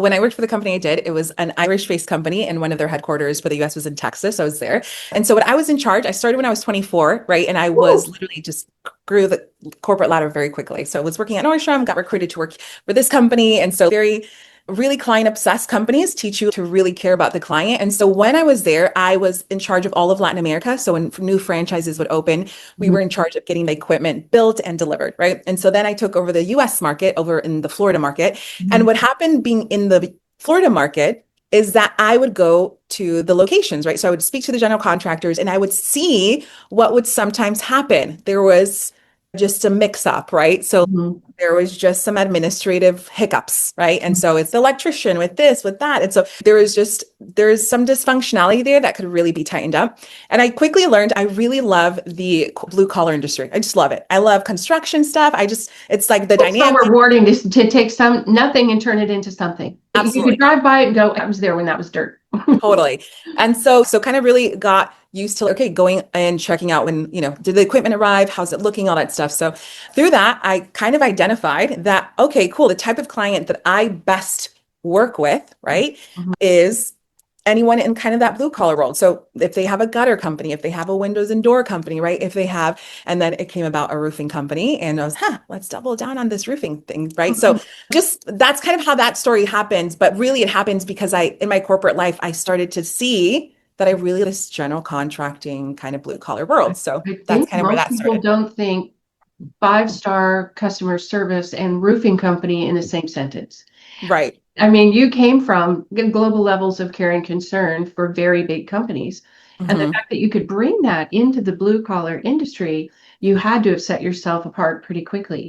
When I worked for the company I did, it was an Irish-based company, and one of their headquarters for the US was in Texas. So I was there. And so when I was in charge, I started when I was 24, right? And I was Woo. literally just grew the corporate ladder very quickly. So I was working at Nordstrom, got recruited to work for this company. And so very really client obsessed companies teach you to really care about the client. And so when I was there, I was in charge of all of Latin America. So when new franchises would open, we Mhm. were in charge of getting the equipment built and delivered, right? And so then I took over the US market over in the Florida market. And Mhm. what happened being in the Florida market is that I would go to the locations, right? So I would speak to the general contractors and I would see what would sometimes happen. There was just a mix up, right? So Mhm. there was just some administrative hiccups, right? And so it's the electrician with this, with that. And so there's some dysfunctionality there that could really be tightened up. And I quickly learned I really love the blue collar industry. I just love it. I love construction stuff. It's like the It's so dynamic. rewarding to take some nothing and turn it into something. You could Absolutely. drive by it and go, I was there when that was dirt. Totally. And so kind of really got used to, okay, going and checking out when, did the equipment arrive? How's it looking? All that stuff. So through that, I kind of identified that, okay, cool. The type of client that I best work with, right, Mhm. is anyone in kind of that blue collar world. So if they have a gutter company, if they have a windows and door company, right? If they have, and then it came about a roofing company and I was, let's double down on this roofing thing, right? So just that's kind of how that story happens. But really it happens because in my corporate life, I started to see that I really this general contracting kind of blue collar world. So I that's think kind of where most that people started. don't think five-star customer service and roofing company in the same sentence. Right. I mean, you came from global levels of care and concern for very big companies. And the Hmm. fact that you could bring that into the blue collar industry, you had to have set yourself apart pretty quickly.